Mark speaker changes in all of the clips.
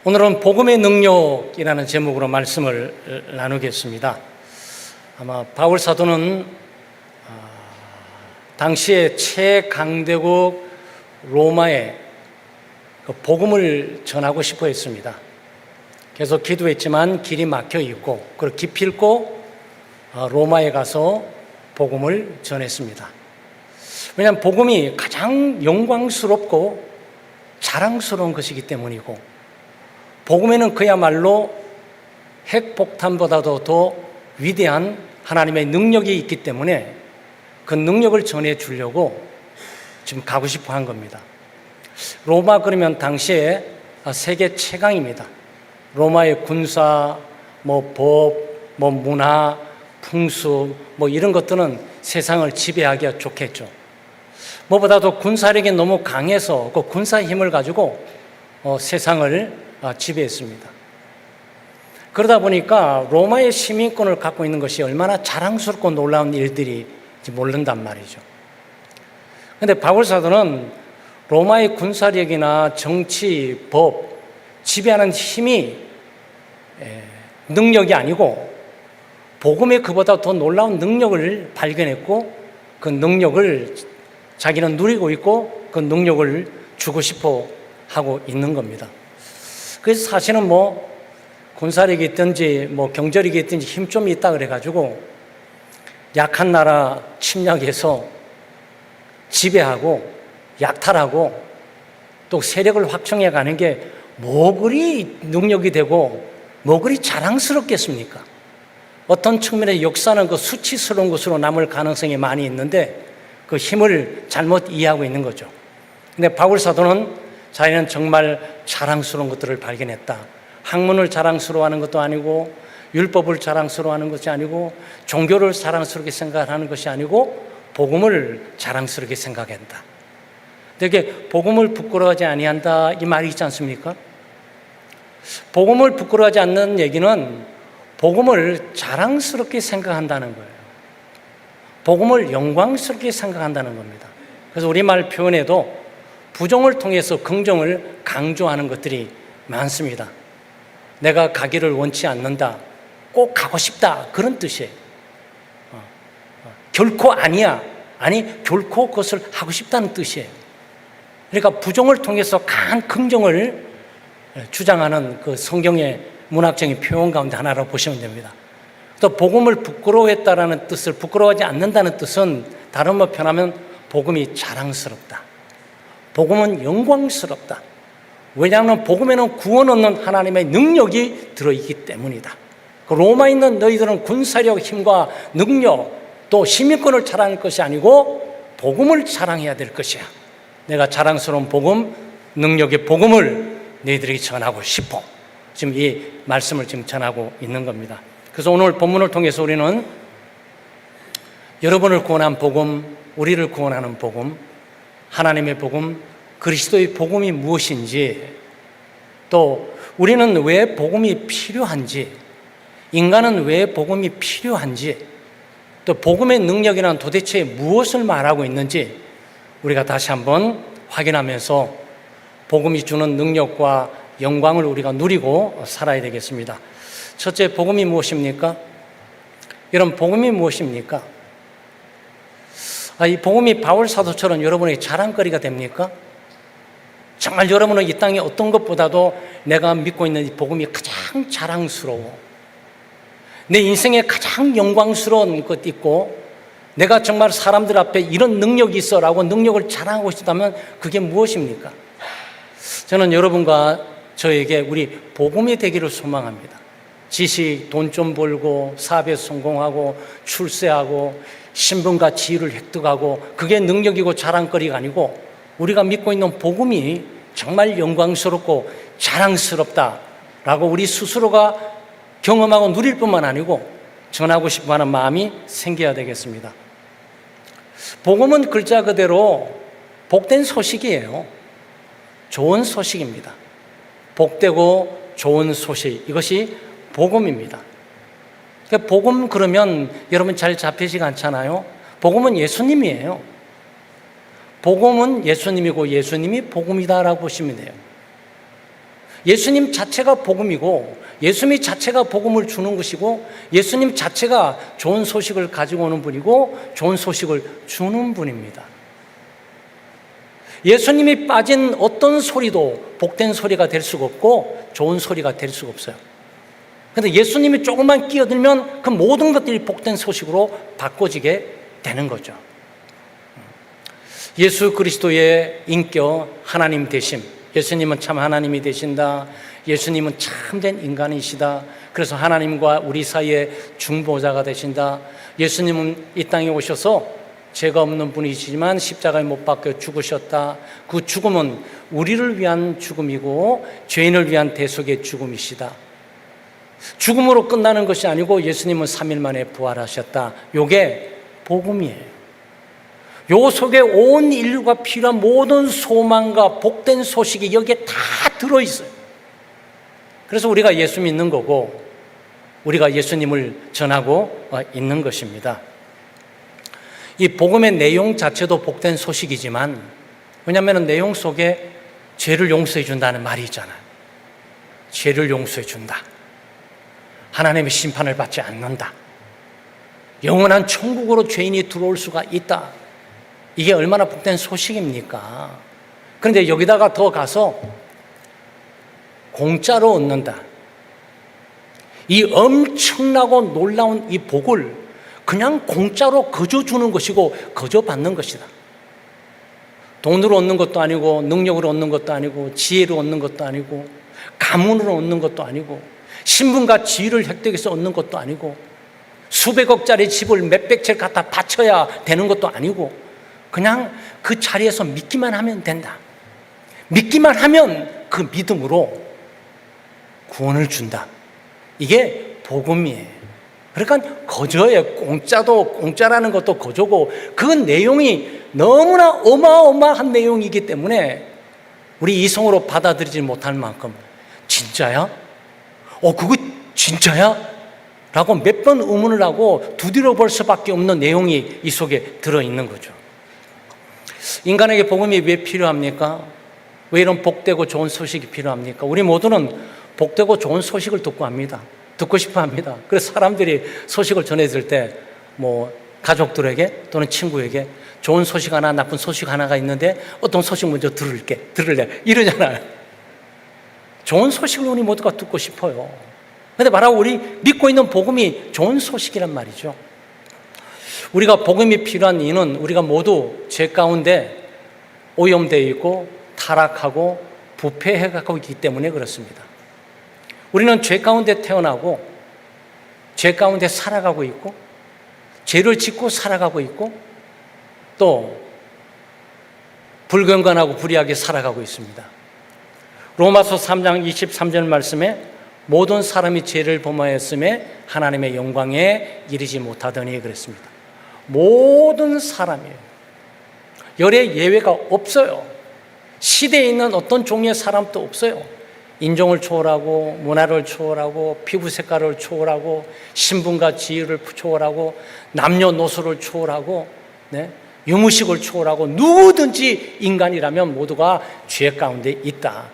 Speaker 1: 오늘은 복음의 능력이라는 제목으로 말씀을 나누겠습니다. 아마 바울 사도는 당시에 최강대국 로마에 복음을 전하고 싶어 했습니다. 계속 기도했지만 길이 막혀 있고 그걸 기필코 로마에 가서 복음을 전했습니다. 왜냐하면 복음이 가장 영광스럽고 자랑스러운 것이기 때문이고, 복음에는 그야말로 핵폭탄보다도 더 위대한 하나님의 능력이 있기 때문에 그 능력을 전해주려고 지금 가고 싶어 한 겁니다. 로마 그러면 당시에 세계 최강입니다. 로마의 군사, 법, 문화, 풍수 이런 것들은 세상을 지배하기가 좋겠죠. 무엇보다도 군사력이 너무 강해서 그 군사 힘을 가지고 세상을 지배했습니다. 그러다 보니까 로마의 시민권을 갖고 있는 것이 얼마나 자랑스럽고 놀라운 일들인지 모른단 말이죠. 그런데 바울 사도는 로마의 군사력이나 정치, 법, 지배하는 힘이 능력이 아니고 복음의 그보다 더 놀라운 능력을 발견했고, 그 능력을 자기는 누리고 있고 그 능력을 주고 싶어 하고 있는 겁니다. 그래서 사실은 군사력이 있든지 경제력이 있든지 힘 좀 있다 그래가지고 약한 나라 침략해서 지배하고 약탈하고 또 세력을 확충해 가는 게 뭐 그리 능력이 되고 뭐 그리 자랑스럽겠습니까? 어떤 측면에 역사는 그 수치스러운 것으로 남을 가능성이 많이 있는데 그 힘을 잘못 이해하고 있는 거죠. 근데 바울 사도는 자기는 정말 자랑스러운 것들을 발견했다. 학문을 자랑스러워하는 것도 아니고 율법을 자랑스러워하는 것이 아니고 종교를 자랑스럽게 생각하는 것이 아니고 복음을 자랑스럽게 생각한다. 되게 복음을 부끄러워하지 아니한다 이 말이 있지 않습니까? 복음을 부끄러워하지 않는 얘기는 복음을 자랑스럽게 생각한다는 거예요. 복음을 영광스럽게 생각한다는 겁니다. 그래서 우리말 표현에도 부정을 통해서 긍정을 강조하는 것들이 많습니다. 내가 가기를 원치 않는다, 꼭 가고 싶다, 그런 뜻이에요. 결코 아니야, 아니 결코 그것을 하고 싶다는 뜻이에요. 그러니까 부정을 통해서 강한 긍정을 주장하는 그 성경의 문학적인 표현 가운데 하나로 보시면 됩니다. 또 복음을 부끄러워했다라는 뜻을, 부끄러워하지 않는다는 뜻은 다른 말 표현하면 복음이 자랑스럽다, 복음은 영광스럽다. 왜냐하면 복음에는 구원 얻는 하나님의 능력이 들어있기 때문이다. 로마에 있는 너희들은 군사력, 힘과 능력, 또 시민권을 자랑할 것이 아니고 복음을 자랑해야 될 것이야. 내가 자랑스러운 복음, 능력의 복음을 너희들에게 전하고 싶어. 지금 이 말씀을 지금 전하고 있는 겁니다. 그래서 오늘 본문을 통해서 우리는 여러분을 구원한 복음, 우리를 구원하는 복음, 하나님의 복음, 그리스도의 복음이 무엇인지, 또 우리는 왜 복음이 필요한지, 인간은 왜 복음이 필요한지, 또 복음의 능력이란 도대체 무엇을 말하고 있는지 우리가 다시 한번 확인하면서 복음이 주는 능력과 영광을 우리가 누리고 살아야 되겠습니다. 첫째, 복음이 무엇입니까? 여러분, 복음이 무엇입니까? 이 복음이 바울 사도처럼 여러분의 자랑거리가 됩니까? 정말 여러분은 이 땅에 어떤 것보다도 내가 믿고 있는 이 복음이 가장 자랑스러워, 내 인생에 가장 영광스러운 것 있고, 내가 정말 사람들 앞에 이런 능력이 있어라고 능력을 자랑하고 싶다면 그게 무엇입니까? 저는 여러분과 저에게 우리 복음이 되기를 소망합니다. 지식, 돈 좀 벌고 사업에 성공하고 출세하고 신분과 지위를 획득하고 그게 능력이고 자랑거리가 아니고, 우리가 믿고 있는 복음이 정말 영광스럽고 자랑스럽다라고 우리 스스로가 경험하고 누릴 뿐만 아니고 전하고 싶어하는 마음이 생겨야 되겠습니다. 복음은 글자 그대로 복된 소식이에요. 좋은 소식입니다. 복되고 좋은 소식, 이것이 복음입니다. 복음 그러면 여러분 잘 잡히지가 않잖아요. 복음은 예수님이에요. 복음은 예수님이고 예수님이 복음이다라고 보시면 돼요. 예수님 자체가 복음이고 예수님 자체가 복음을 주는 것이고 예수님 자체가 좋은 소식을 가지고 오는 분이고 좋은 소식을 주는 분입니다. 예수님이 빠진 어떤 소리도 복된 소리가 될 수가 없고 좋은 소리가 될 수가 없어요. 그런데 예수님이 조금만 끼어들면 그 모든 것들이 복된 소식으로 바꿔지게 되는 거죠. 예수 그리스도의 인격 하나님 되심, 예수님은 참 하나님이 되신다. 예수님은 참된 인간이시다. 그래서 하나님과 우리 사이에 중보자가 되신다. 예수님은 이 땅에 오셔서 죄가 없는 분이시지만 십자가에 못 박혀 죽으셨다. 그 죽음은 우리를 위한 죽음이고 죄인을 위한 대속의 죽음이시다. 죽음으로 끝나는 것이 아니고 예수님은 3일 만에 부활하셨다. 요게 복음이에요. 요 속에 온 인류가 필요한 모든 소망과 복된 소식이 여기에 다 들어있어요. 그래서 우리가 예수 믿는 거고 우리가 예수님을 전하고 있는 것입니다. 이 복음의 내용 자체도 복된 소식이지만 왜냐하면 내용 속에 죄를 용서해 준다는 말이 있잖아요. 죄를 용서해 준다. 하나님의 심판을 받지 않는다. 영원한 천국으로 죄인이 들어올 수가 있다. 이게 얼마나 복된 소식입니까? 그런데 여기다가 더 가서 공짜로 얻는다. 이 엄청나고 놀라운 이 복을 그냥 공짜로 거저 주는 것이고 거저 받는 것이다. 돈으로 얻는 것도 아니고 능력으로 얻는 것도 아니고 지혜로 얻는 것도 아니고 가문으로 얻는 것도 아니고 신분과 지위를 획득해서 얻는 것도 아니고 수백억짜리 집을 몇백 채 갖다 바쳐야 되는 것도 아니고 그냥 그 자리에서 믿기만 하면 된다. 믿기만 하면 그 믿음으로 구원을 준다. 이게 복음이에요. 그러니까 거저예요. 공짜라는 것도 거저고 그 내용이 너무나 어마어마한 내용이기 때문에 우리 이성으로 받아들이지 못할 만큼 진짜야? 그거 진짜야? 라고 몇 번 의문을 하고 두드려 볼 수밖에 없는 내용이 이 속에 들어있는 거죠. 인간에게 복음이 왜 필요합니까? 왜 이런 복되고 좋은 소식이 필요합니까? 우리 모두는 복되고 좋은 소식을 듣고 합니다. 듣고 싶어 합니다. 그래서 사람들이 소식을 전해줄 때 가족들에게 또는 친구에게 좋은 소식 하나 나쁜 소식 하나가 있는데 어떤 소식 먼저 들을래 이러잖아요. 좋은 소식을 우리 모두가 듣고 싶어요. 그런데 바로 우리 믿고 있는 복음이 좋은 소식이란 말이죠. 우리가 복음이 필요한 이유는 우리가 모두 죄 가운데 오염되어 있고 타락하고 부패해가고 있기 때문에 그렇습니다. 우리는 죄 가운데 태어나고 죄 가운데 살아가고 있고 죄를 짓고 살아가고 있고 또 불경건하고 불의하게 살아가고 있습니다. 로마서 3장 23절 말씀에 모든 사람이 죄를 범하였음에 하나님의 영광에 이르지 못하더니 그랬습니다. 모든 사람이에요. 열의 예외가 없어요. 시대에 있는 어떤 종류의 사람도 없어요. 인종을 초월하고 문화를 초월하고 피부 색깔을 초월하고 신분과 지위를 초월하고 남녀노소를 초월하고 유무식을 초월하고 누구든지 인간이라면 모두가 죄 가운데 있다.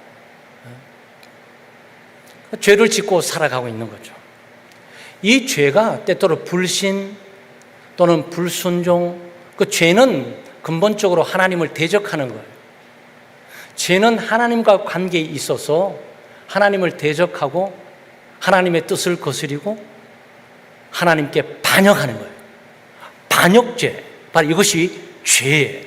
Speaker 1: 죄를 짓고 살아가고 있는 거죠. 이 죄가 때때로 불신 또는 불순종, 그 죄는 근본적으로 하나님을 대적하는 거예요. 죄는 하나님과 관계에 있어서 하나님을 대적하고 하나님의 뜻을 거스리고 하나님께 반역하는 거예요. 반역죄, 바로 이것이 죄예요.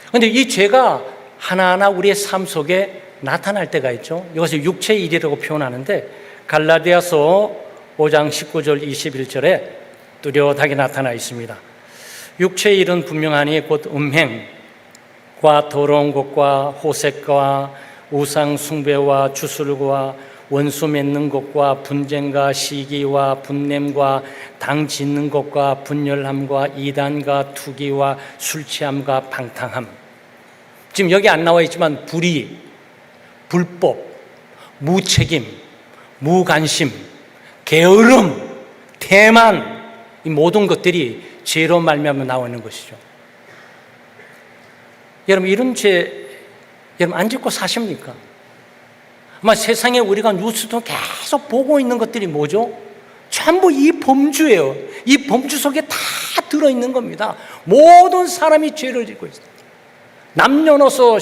Speaker 1: 그런데 이 죄가 하나하나 우리의 삶 속에 나타날 때가 있죠. 이것을 육체의 일이라고 표현하는데 갈라디아서 5장 19절 21절에 뚜렷하게 나타나 있습니다. 육체의 일은 분명하니 곧 음행과 더러운 것과 호색과 우상 숭배와 주술과 원수 맺는 것과 분쟁과 시기와 분냄과 당 짓는 것과 분열함과 이단과 투기와 술 취함과 방탕함. 지금 여기 안 나와 있지만 불의, 불법, 무책임, 무관심, 게으름, 태만, 이 모든 것들이 죄로 말미암아 나오는 것이죠. 여러분 이런 죄 여러분 안 짓고 사십니까? 세상에 우리가 뉴스도 계속 보고 있는 것들이 뭐죠? 전부 이 범주예요. 이 범주 속에 다 들어있는 겁니다. 모든 사람이 죄를 짓고 있어요. 남녀노소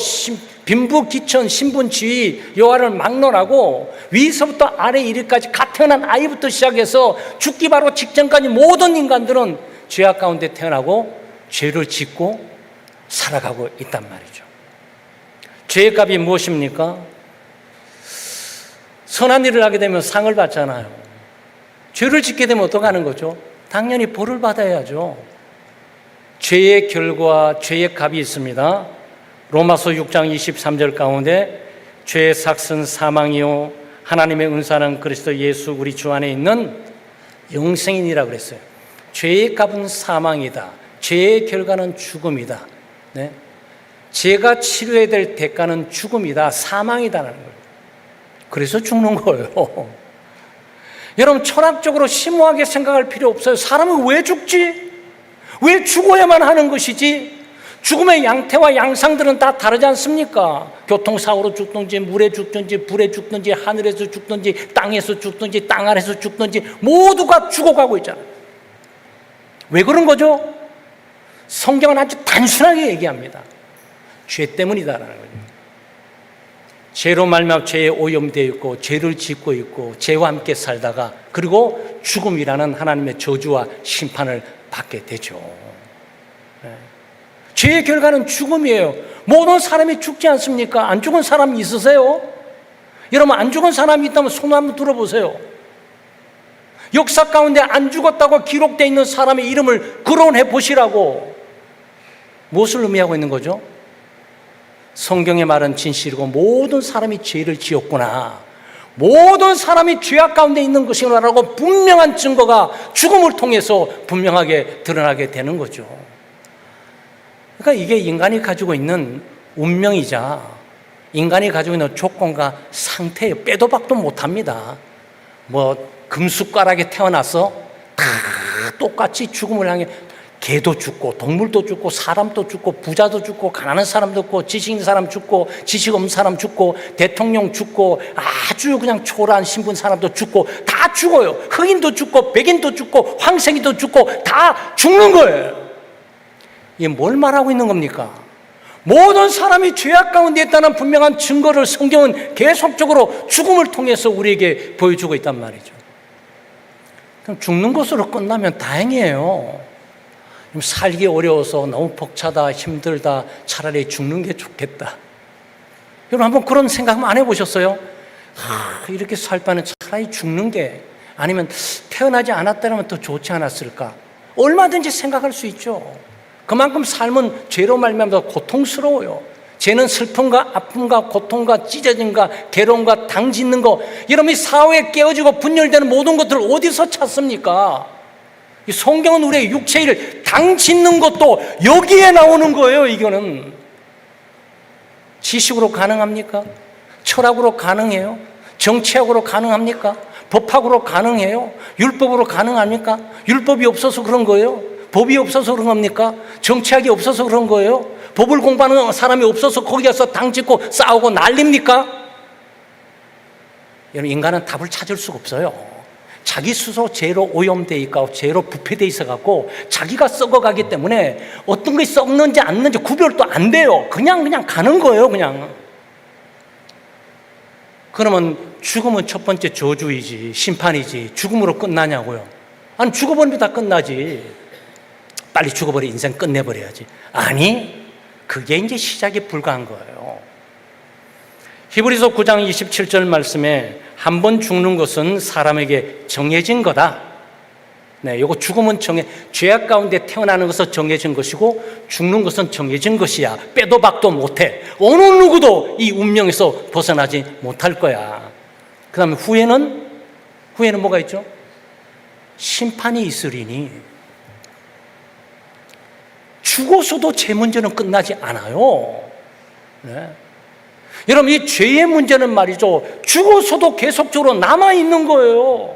Speaker 1: 빈부귀천 신분지위 여하를 막론하고 위서부터 아래 이르기까지 갓 태어난 아이부터 시작해서 죽기 바로 직전까지 모든 인간들은 죄악 가운데 태어나고 죄를 짓고 살아가고 있단 말이죠. 죄의 값이 무엇입니까? 선한 일을 하게 되면 상을 받잖아요. 죄를 짓게 되면 어떻게 하는 거죠? 당연히 벌을 받아야죠. 죄의 결과, 죄의 값이 있습니다. 로마서 6장 23절 가운데 죄의 삭은 사망이요 하나님의 은사는 그리스도 예수 우리 주 안에 있는 영생이니라 그랬어요. 죄의 값은 사망이다. 죄의 결과는 죽음이다. 네? 죄가 치료해야 될 대가는 죽음이다. 사망이다라는 거예요. 그래서 죽는 거예요. 여러분, 철학적으로 심오하게 생각할 필요 없어요. 사람은 왜 죽지? 왜 죽어야만 하는 것이지? 죽음의 양태와 양상들은 다 다르지 않습니까? 교통사고로 죽든지 물에 죽든지 불에 죽든지 하늘에서 죽든지 땅에서 죽든지 땅 아래서 죽든지 모두가 죽어가고 있잖아요. 왜 그런 거죠? 성경은 아주 단순하게 얘기합니다. 죄 때문이다라는 거죠. 죄로 말미암아 죄에 오염되어 있고 죄를 짓고 있고 죄와 함께 살다가 그리고 죽음이라는 하나님의 저주와 심판을 받게 되죠. 죄의 결과는 죽음이에요. 모든 사람이 죽지 않습니까? 안 죽은 사람이 있으세요? 여러분, 안 죽은 사람이 있다면 손 한번 들어보세요. 역사 가운데 안 죽었다고 기록되어 있는 사람의 이름을 거론해 보시라고. 무엇을 의미하고 있는 거죠? 성경의 말은 진실이고 모든 사람이 죄를 지었구나, 모든 사람이 죄악 가운데 있는 것이구나라고 분명한 증거가 죽음을 통해서 분명하게 드러나게 되는 거죠. 그러니까 이게 인간이 가지고 있는 운명이자 인간이 가지고 있는 조건과 상태예요. 빼도 박도 못합니다. 금숟가락에 태어나서 다 똑같이 죽음을 향해 개도 죽고 동물도 죽고 사람도 죽고 부자도 죽고 가난한 사람도 죽고 지식 있는 사람 죽고 지식 없는 사람 죽고 대통령 죽고 아주 그냥 초라한 신분 사람도 죽고 다 죽어요. 흑인도 죽고 백인도 죽고 황색이도 죽고 다 죽는 거예요. 이게 뭘 말하고 있는 겁니까? 모든 사람이 죄악 가운데 있다는 분명한 증거를 성경은 계속적으로 죽음을 통해서 우리에게 보여주고 있단 말이죠. 그럼 죽는 것으로 끝나면 다행이에요. 살기 어려워서 너무 벅차다 힘들다 차라리 죽는 게 좋겠다. 여러분, 한번 그런 생각 안 해보셨어요? 이렇게 살 바는 차라리 죽는 게, 아니면 태어나지 않았다면 더 좋지 않았을까? 얼마든지 생각할 수 있죠. 그만큼 삶은 죄로 말미암아 고통스러워요. 죄는 슬픔과 아픔과 고통과 찢어짐과 괴로움과 당짓는 거, 여러분이 사회에 깨어지고 분열되는 모든 것들을 어디서 찾습니까? 이 성경은 우리의 육체를 당짓는 것도 여기에 나오는 거예요. 이거는 지식으로 가능합니까? 철학으로 가능해요? 정치학으로 가능합니까? 법학으로 가능해요? 율법으로 가능합니까? 율법이 없어서 그런 거예요? 법이 없어서 그런 겁니까? 정치학이 없어서 그런 거예요? 법을 공부하는 사람이 없어서 거기 가서 당짓고 싸우고 난립니까? 여러분, 인간은 답을 찾을 수가 없어요. 자기 스스로 죄로 오염되어 있고 죄로 부패되어 있어갖고 자기가 썩어가기 때문에 어떤 것이 썩는지 안 는지 구별도 안 돼요. 그냥 가는 거예요. 그냥. 그러면 죽음은 첫 번째 저주이지, 심판이지, 죽음으로 끝나냐고요? 아니, 죽어버리면 다 끝나지. 빨리 죽어버려 인생 끝내버려야지. 아니, 그게 이제 시작에 불과한 거예요. 히브리서 9장 27절 말씀에 한 번 죽는 것은 사람에게 정해진 거다. 네, 요거 죽음은 죄악 가운데 태어나는 것은 정해진 것이고 죽는 것은 정해진 것이야. 빼도 박도 못해. 어느 누구도 이 운명에서 벗어나지 못할 거야. 그 다음에 후에는 뭐가 있죠? 심판이 있으리니. 죽어서도 죄 문제는 끝나지 않아요. 네. 여러분, 이 죄의 문제는 말이죠, 죽어서도 계속적으로 남아있는 거예요.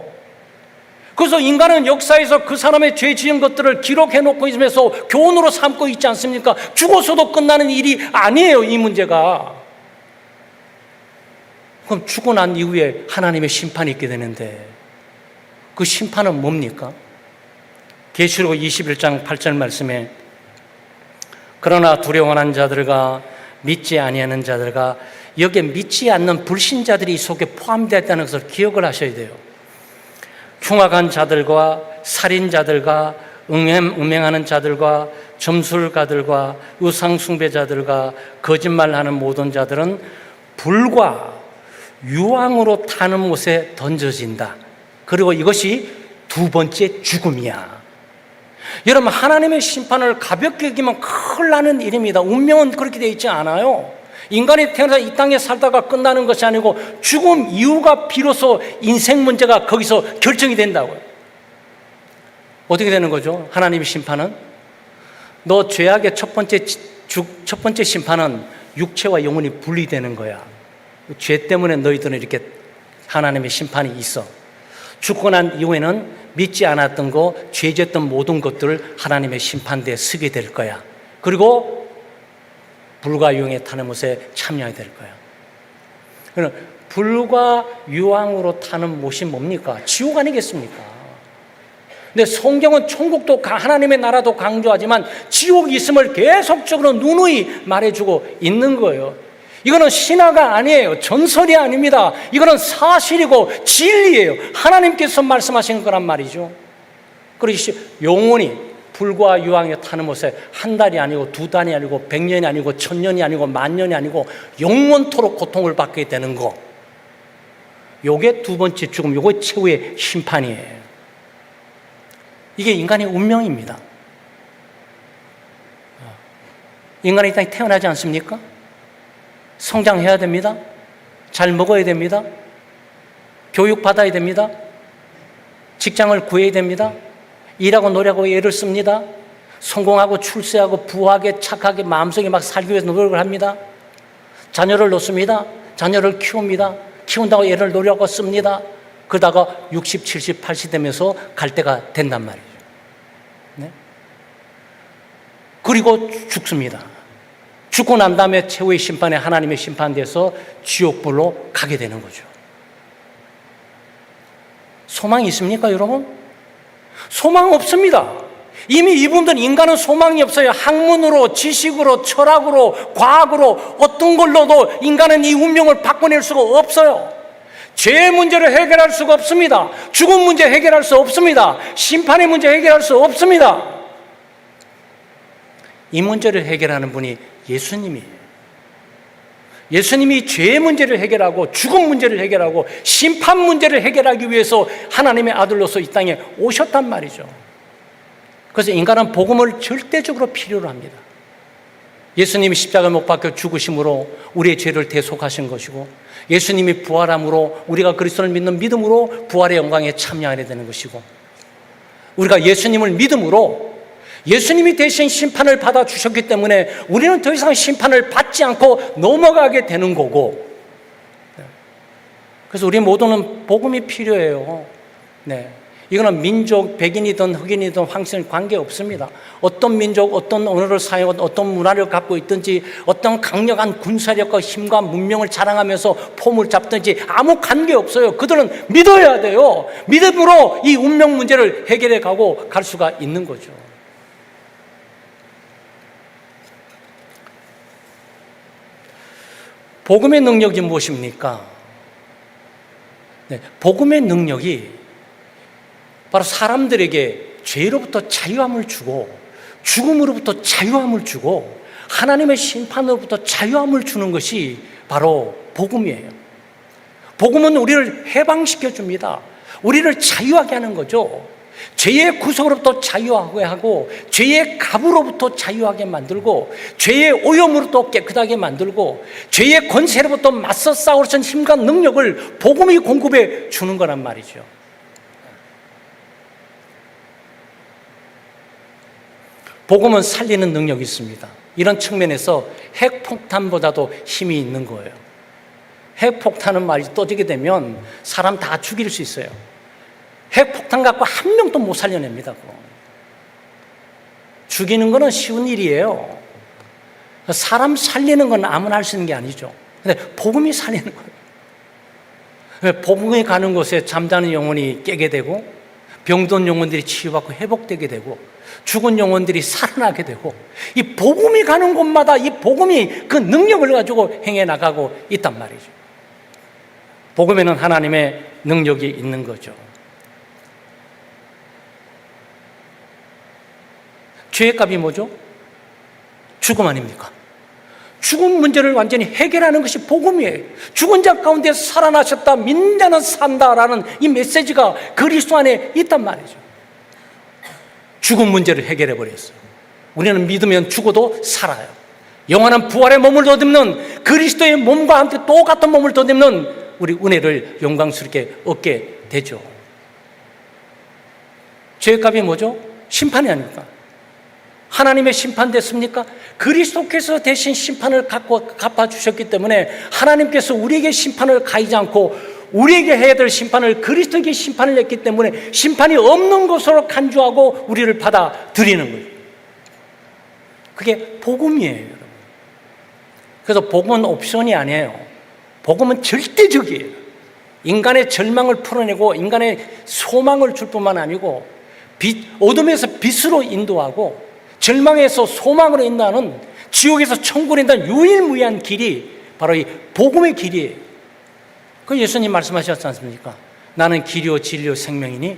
Speaker 1: 그래서 인간은 역사에서 그 사람의 죄 지은 것들을 기록해놓고 있으면서 교훈으로 삼고 있지 않습니까? 죽어서도 끝나는 일이 아니에요, 이 문제가. 그럼 죽고 난 이후에 하나님의 심판이 있게 되는데 그 심판은 뭡니까? 계시록 21장 8절 말씀에 그러나 두려워하는 자들과 믿지 아니하는 자들과 여기에 믿지 않는 불신자들이 이 속에 포함되어 있다는 것을 기억을 하셔야 돼요. 흉악한 자들과 살인자들과 음행하는 자들과 점술가들과 우상숭배자들과 거짓말하는 모든 자들은 불과 유황으로 타는 못에 던져진다. 그리고 이것이 두 번째 죽음이야. 여러분, 하나님의 심판을 가볍게 여기면 큰일 나는 일입니다. 운명은 그렇게 되어 있지 않아요. 인간이 태어나서 이 땅에 살다가 끝나는 것이 아니고 죽음 이후가 비로소 인생 문제가 거기서 결정이 된다고요. 어떻게 되는 거죠? 하나님의 심판은 너 죄악의 첫 번째 심판은 육체와 영혼이 분리되는 거야. 죄 때문에 너희들은 이렇게 하나님의 심판이 있어. 죽고 난 이후에는 믿지 않았던 거, 죄졌던 모든 것들을 하나님의 심판대에 서게 될 거야. 그리고 불과 유황에 타는 못에 참여하게 될 거야. 그럼 불과 유황으로 타는 못이 뭡니까? 지옥 아니겠습니까? 근데 성경은 천국도 하나님의 나라도 강조하지만 지옥이 있음을 계속적으로 누누이 말해주고 있는 거예요. 이거는 신화가 아니에요. 전설이 아닙니다. 이거는 사실이고 진리예요. 하나님께서 말씀하신 거란 말이죠. 그래서 영원히 불과 유황에 타는 못에 한 달이 아니고 두 달이 아니고 100년이 아니고 1000년이 아니고 10,000년이 아니고 영원토록 고통을 받게 되는 거. 요게 두 번째 죽음, 요게 최후의 심판이에요. 이게 인간의 운명입니다. 인간이 이 땅에 태어나지 않습니까? 성장해야 됩니다. 잘 먹어야 됩니다. 교육받아야 됩니다. 직장을 구해야 됩니다. 일하고 노력하고 애를 씁니다. 성공하고 출세하고 부하게 착하게 마음속에 막 살기 위해서 노력을 합니다. 자녀를 놓습니다. 자녀를 키웁니다. 키운다고 애를 노력하고 씁니다. 그러다가 60, 70, 80 되면서 갈 때가 된단 말이에요. 네? 그리고 죽습니다. 죽고 난 다음에 최후의 심판에 하나님의 심판대에서 지옥불로 가게 되는 거죠. 소망이 있습니까, 여러분? 소망 없습니다. 이미 이분들 인간은 소망이 없어요. 학문으로, 지식으로, 철학으로, 과학으로 어떤 걸로도 인간은 이 운명을 바꿔낼 수가 없어요. 죄의 문제를 해결할 수가 없습니다. 죽음 문제 해결할 수 없습니다. 심판의 문제 해결할 수 없습니다. 이 문제를 해결하는 분이 예수님이에요. 예수님이 죄의 문제를 해결하고 죽음 문제를 해결하고 심판 문제를 해결하기 위해서 하나님의 아들로서 이 땅에 오셨단 말이죠. 그래서 인간은 복음을 절대적으로 필요로 합니다. 예수님이 십자가에 못 박혀 죽으심으로 우리의 죄를 대속하신 것이고, 예수님이 부활함으로 우리가 그리스도를 믿는 믿음으로 부활의 영광에 참여하게 되는 것이고, 우리가 예수님을 믿음으로 예수님이 대신 심판을 받아주셨기 때문에 우리는 더 이상 심판을 받지 않고 넘어가게 되는 거고, 그래서 우리 모두는 복음이 필요해요. 네. 이거는 민족, 백인이든 흑인이든 황신 관계없습니다. 어떤 민족, 어떤 언어를 사용하든 어떤 문화를 갖고 있든지 어떤 강력한 군사력과 힘과 문명을 자랑하면서 폼을 잡든지 아무 관계없어요. 그들은 믿어야 돼요. 믿음으로 이 운명 문제를 해결해 가고 갈 수가 있는 거죠. 복음의 능력이 무엇입니까? 네, 복음의 능력이 바로 사람들에게 죄로부터 자유함을 주고 죽음으로부터 자유함을 주고 하나님의 심판으로부터 자유함을 주는 것이 바로 복음이에요. 복음은 우리를 해방시켜 줍니다. 우리를 자유하게 하는 거죠. 죄의 구속으로부터 자유하게 하고 죄의 갑으로부터 자유하게 만들고 죄의 오염으로부터 깨끗하게 만들고 죄의 권세로부터 맞서 싸울 수 있는 힘과 능력을 복음이 공급해 주는 거란 말이죠. 복음은 살리는 능력이 있습니다. 이런 측면에서 핵폭탄보다도 힘이 있는 거예요. 핵폭탄은 말이 떠지게 되면 사람 다 죽일 수 있어요. 핵폭탄 갖고 한 명도 못 살려냅니다. 죽이는 거는 쉬운 일이에요. 사람 살리는 건 아무나 할 수 있는 게 아니죠. 근데 복음이 살리는 거예요. 복음이 가는 곳에 잠자는 영혼이 깨게 되고, 병든 영혼들이 치유받고 회복되게 되고, 죽은 영혼들이 살아나게 되고, 이 복음이 가는 곳마다 이 복음이 그 능력을 가지고 행해 나가고 있단 말이죠. 복음에는 하나님의 능력이 있는 거죠. 죄의 값이 뭐죠? 죽음 아닙니까? 죽음 문제를 완전히 해결하는 것이 복음이에요. 죽은 자 가운데 살아나셨다, 믿는 자는 산다라는 이 메시지가 그리스도 안에 있단 말이죠. 죽음 문제를 해결해 버렸어요. 우리는 믿으면 죽어도 살아요. 영원한 부활의 몸을 얻는, 그리스도의 몸과 함께 똑같은 몸을 얻는 우리 은혜를 영광스럽게 얻게 되죠. 죄의 값이 뭐죠? 심판이 아닙니까? 하나님의 심판 됐습니까? 그리스도께서 대신 심판을 갚아주셨기 때문에 하나님께서 우리에게 심판을 가하지 않고 우리에게 해야 될 심판을 그리스도에게 심판을 했기 때문에 심판이 없는 것으로 간주하고 우리를 받아들이는 거예요. 그게 복음이에요, 여러분. 그래서 복음은 옵션이 아니에요. 복음은 절대적이에요. 인간의 절망을 풀어내고 인간의 소망을 줄 뿐만 아니고 어둠에서 빛으로 인도하고 절망에서 소망으로 인도하는, 지옥에서 천국으로 인도하는 유일무이한 길이 바로 이 복음의 길이에요. 그 예수님 말씀하셨지 않습니까? 나는 길이요 진리요 생명이니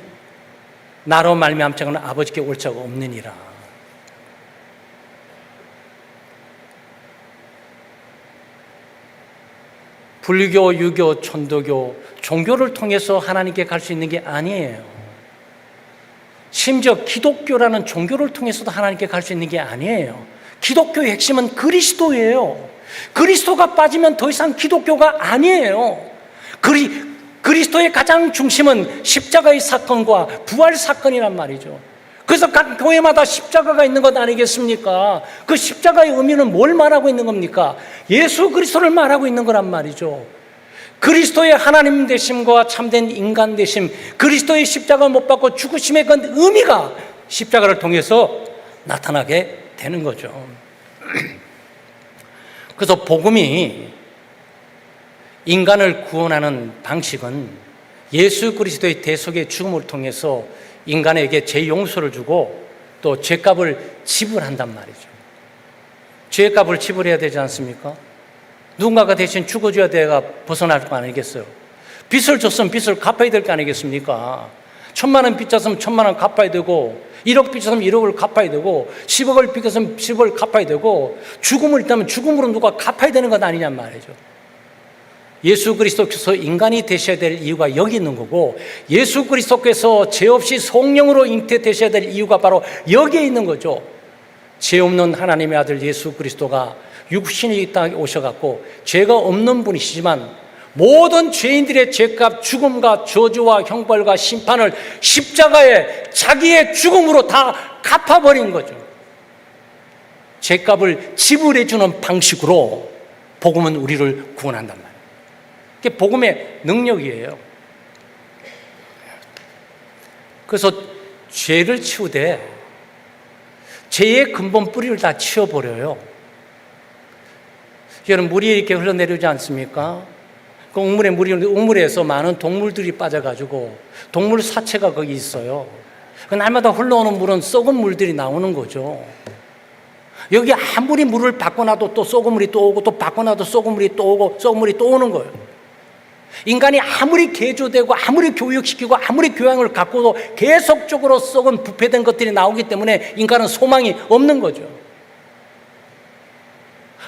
Speaker 1: 나로 말미암지 않고는 아버지께 올 자가 없느니라. 불교, 유교, 천도교, 종교를 통해서 하나님께 갈 수 있는 게 아니에요. 심지어 기독교라는 종교를 통해서도 하나님께 갈 수 있는 게 아니에요. 기독교의 핵심은 그리스도예요. 그리스도가 빠지면 더 이상 기독교가 아니에요. 그리스도의 가장 중심은 십자가의 사건과 부활 사건이란 말이죠. 그래서 각 교회마다 십자가가 있는 것 아니겠습니까? 그 십자가의 의미는 뭘 말하고 있는 겁니까? 예수 그리스도를 말하고 있는 거란 말이죠. 그리스도의 하나님 되심과 참된 인간 되심, 그리스도의 십자가를 못 받고 죽으심의 그 의미가 십자가를 통해서 나타나게 되는 거죠. 그래서 복음이 인간을 구원하는 방식은 예수 그리스도의 대속의 죽음을 통해서 인간에게 죄 용서를 주고 또 죄값을 지불한단 말이죠. 죄값을 지불해야 되지 않습니까? 누군가가 대신 죽어줘야 돼가 벗어날 거 아니겠어요? 빚을 줬으면 빚을 갚아야 될 거 아니겠습니까? 1,000만 원 빚 졌으면 1,000만 원 갚아야 되고, 1억 빚 졌으면 1억을 갚아야 되고, 10억을 빚 졌으면 10억을 갚아야 되고, 죽음을 있다면 죽음으로 누가 갚아야 되는 것 아니냔 말이죠. 예수 그리스도께서 인간이 되셔야 될 이유가 여기 있는 거고, 예수 그리스도께서 죄 없이 성령으로 잉태되셔야 될 이유가 바로 여기에 있는 거죠. 죄 없는 하나님의 아들 예수 그리스도가 육신이 이 땅에 오셔갖고 죄가 없는 분이시지만 모든 죄인들의 죄값, 죽음과 저주와 형벌과 심판을 십자가에 자기의 죽음으로 다 갚아버린 거죠. 죄값을 지불해주는 방식으로 복음은 우리를 구원한단 말이에요. 그게 복음의 능력이에요. 그래서 죄를 치우되 죄의 근본 뿌리를 다 치워버려요. 여러분, 물이 이렇게 흘러내리지 않습니까? 그 우물에서 많은 동물들이 빠져가지고 동물 사체가 거기 있어요. 그 날마다 흘러오는 물은 썩은 물들이 나오는 거죠. 여기 아무리 물을 바꿔놔도 또 썩은 물이 또 오고, 또 바꿔놔도 썩은 물이 또 오고, 썩은 물이 또 오는 거예요. 인간이 아무리 개조되고 아무리 교육시키고 아무리 교양을 갖고도 계속적으로 썩은 부패된 것들이 나오기 때문에 인간은 소망이 없는 거죠.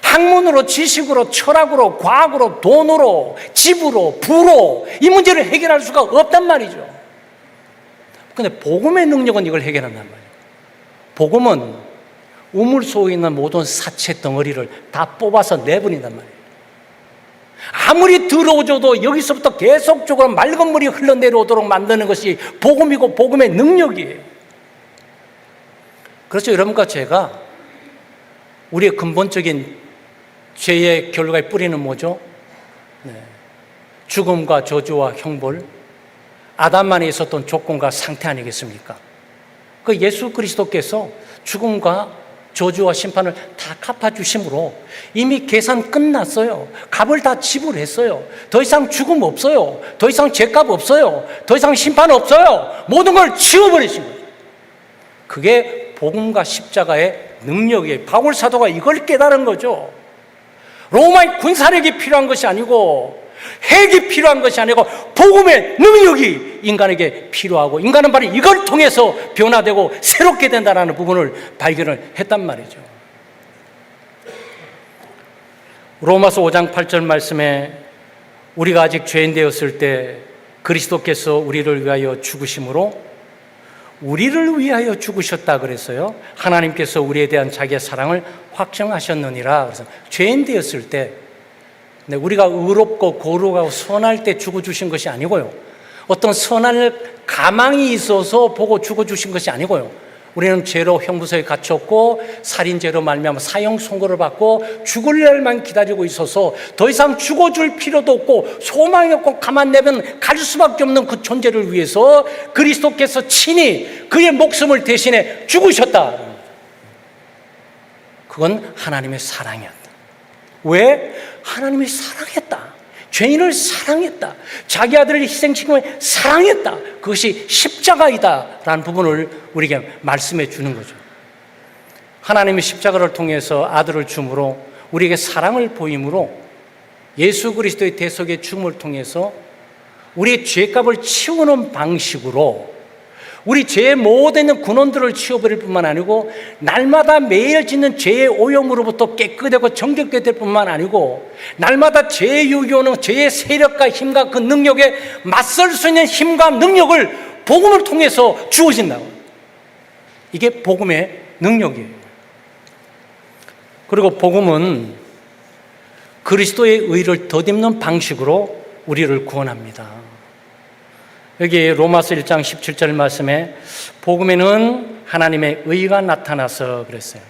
Speaker 1: 학문으로, 지식으로, 철학으로, 과학으로, 돈으로, 집으로, 부로 이 문제를 해결할 수가 없단 말이죠. 그런데 복음의 능력은 이걸 해결한단 말이에요. 복음은 우물 속에 있는 모든 사체 덩어리를 다 뽑아서 내버린단 말이에요. 아무리 더러워져도 여기서부터 계속적으로 맑은 물이 흘러내려오도록 만드는 것이 복음이고 복음의 능력이에요. 그렇죠. 여러분과 제가 우리의 근본적인 죄의 결과에 뿌리는 뭐죠? 죽음과 저주와 형벌, 아담만에 있었던 조건과 상태 아니겠습니까? 그 예수 그리스도께서 죽음과 저주와 심판을 다 갚아주심으로 이미 계산 끝났어요. 값을 다 지불했어요. 더 이상 죽음 없어요. 더 이상 죄값 없어요. 더 이상 심판 없어요. 모든 걸 지워버리신 거예요. 그게 복음과 십자가의 능력이에요. 바울 사도가 이걸 깨달은 거죠. 로마의 군사력이 필요한 것이 아니고 핵이 필요한 것이 아니고 복음의 능력이 인간에게 필요하고 인간은 바로 이걸 통해서 변화되고 새롭게 된다는 부분을 발견을 했단 말이죠. 로마서 5장 8절 말씀에 우리가 아직 죄인 되었을 때 그리스도께서 우리를 위하여 죽으심으로 우리를 위하여 죽으셨다 그랬어요. 하나님께서 우리에 대한 자기의 사랑을 확정하셨느니라. 그래서 죄인 되었을 때 우리가 의롭고 거룩하고 선할 때 죽어주신 것이 아니고요. 어떤 선할 가망이 있어서 보고 죽어주신 것이 아니고요. 우리는 죄로 형무소에 갇혔고 살인죄로 말미암아 사형 선고를 받고 죽을 날만 기다리고 있어서 더 이상 죽어줄 필요도 없고 소망이 없고 가만 내면 갈 수밖에 없는 그 존재를 위해서 그리스도께서 친히 그의 목숨을 대신해 죽으셨다. 그건 하나님의 사랑이었다. 왜? 하나님이 사랑했다. 죄인을 사랑했다. 자기 아들을 희생시키며 사랑했다. 그것이 십자가이다라는 부분을 우리에게 말씀해 주는 거죠. 하나님이 십자가를 통해서 아들을 줌으로 우리에게 사랑을 보임으로 예수 그리스도의 대속의 죽음을 통해서 우리의 죄값을 치우는 방식으로 우리 죄의 모든 근원들을 치워버릴 뿐만 아니고 날마다 매일 짓는 죄의 오염으로부터 깨끗하고 정결게 될 뿐만 아니고 날마다 죄의 유교는 죄의 세력과 힘과 그 능력에 맞설 수 있는 힘과 능력을 복음을 통해서 주어진다고. 이게 복음의 능력이에요. 그리고 복음은 그리스도의 의를 덧입는 방식으로 우리를 구원합니다. 여기 로마서 1장 17절 말씀에 복음에는 하나님의 의가 나타나서 그랬어요.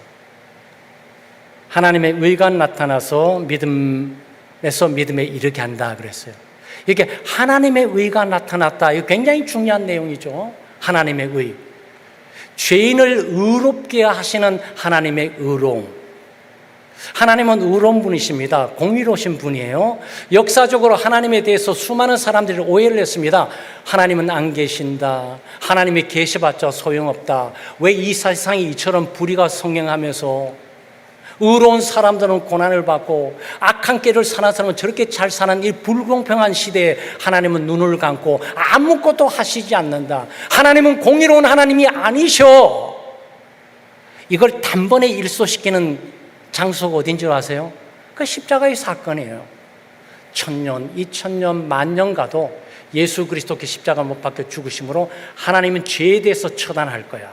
Speaker 1: 하나님의 의가 나타나서 믿음에서 믿음에 이르게 한다 그랬어요. 이게 하나님의 의가 나타났다. 이거 굉장히 중요한 내용이죠. 하나님의 의. 죄인을 의롭게 하시는 하나님의 의로움. 하나님은 의로운 분이십니다. 공의로우신 분이에요. 역사적으로 하나님에 대해서 수많은 사람들이 오해를 했습니다. 하나님은 안 계신다. 하나님이 계셔봤자 소용없다. 왜 이 세상이 이처럼 불의가 성행하면서 의로운 사람들은 고난을 받고 악한 길을 사는 사람은 저렇게 잘 사는 이 불공평한 시대에 하나님은 눈을 감고 아무것도 하시지 않는다. 하나님은 공의로운 하나님이 아니셔. 이걸 단번에 일소시키는 장소가 어딘 줄 아세요? 그 십자가의 사건이에요. 1000년, 2000년, 만년 가도 예수 그리스도께 십자가 못 박혀 죽으심으로 하나님은 죄에 대해서 처단할 거야.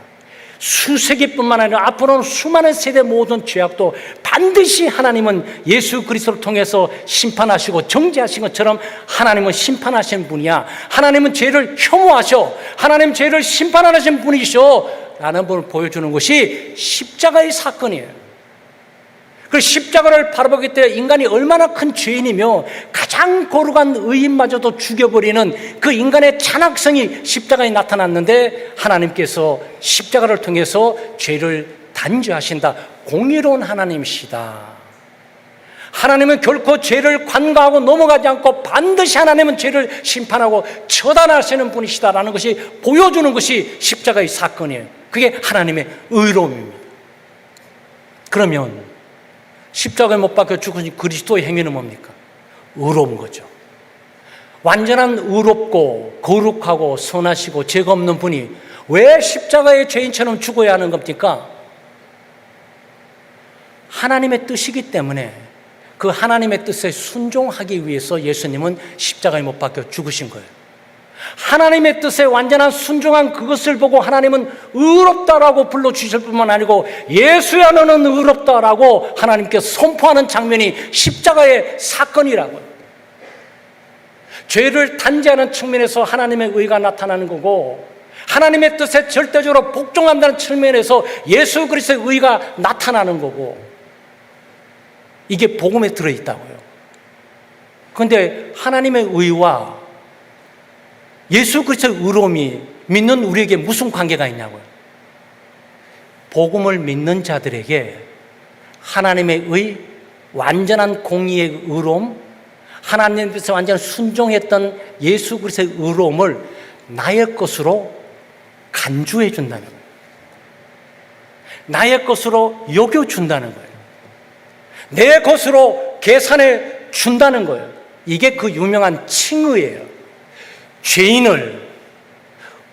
Speaker 1: 수세기뿐만 아니라 앞으로는 수많은 세대 모든 죄악도 반드시 하나님은 예수 그리스도를 통해서 심판하시고 정죄하신 것처럼 하나님은 심판하시는 분이야. 하나님은 죄를 혐오하셔. 하나님 죄를 심판하시는 분이셔. 라는 분을 보여주는 것이 십자가의 사건이에요. 그 십자가를 바라보기 때문에 인간이 얼마나 큰 죄인이며 가장 거룩한 의인마저도 죽여버리는 그 인간의 잔악성이 십자가에 나타났는데 하나님께서 십자가를 통해서 죄를 단죄하신다. 공의로운 하나님이시다. 하나님은 결코 죄를 관가하고 넘어가지 않고 반드시 하나님은 죄를 심판하고 처단하시는 분이시다라는 것이 보여주는 것이 십자가의 사건이에요. 그게 하나님의 의로움입니다. 그러면 십자가에 못 박혀 죽으신 그리스도의 행위는 뭡니까? 의로운 거죠. 완전한 의롭고 거룩하고 선하시고 죄가 없는 분이 왜 십자가의 죄인처럼 죽어야 하는 겁니까? 하나님의 뜻이기 때문에 그 하나님의 뜻에 순종하기 위해서 예수님은 십자가에 못 박혀 죽으신 거예요. 하나님의 뜻에 완전한 순종한 그것을 보고 하나님은 의롭다라고 불러주실 뿐만 아니고 예수야 너는 의롭다라고 하나님께서 선포하는 장면이 십자가의 사건이라고요. 죄를 단죄하는 측면에서 하나님의 의가 나타나는 거고 하나님의 뜻에 절대적으로 복종한다는 측면에서 예수 그리스도의 의가 나타나는 거고 이게 복음에 들어있다고요. 그런데 하나님의 의와 예수 그리스도의 의로움이 믿는 우리에게 무슨 관계가 있냐고요. 복음을 믿는 자들에게 하나님의 완전한 공의의 의로움, 하나님께서 완전 순종했던 예수 그리스도의 의로움을 나의 것으로 간주해 준다는 거예요. 나의 것으로 여겨준다는 거예요. 내 것으로 계산해 준다는 거예요. 이게 그 유명한 칭의예요. 죄인을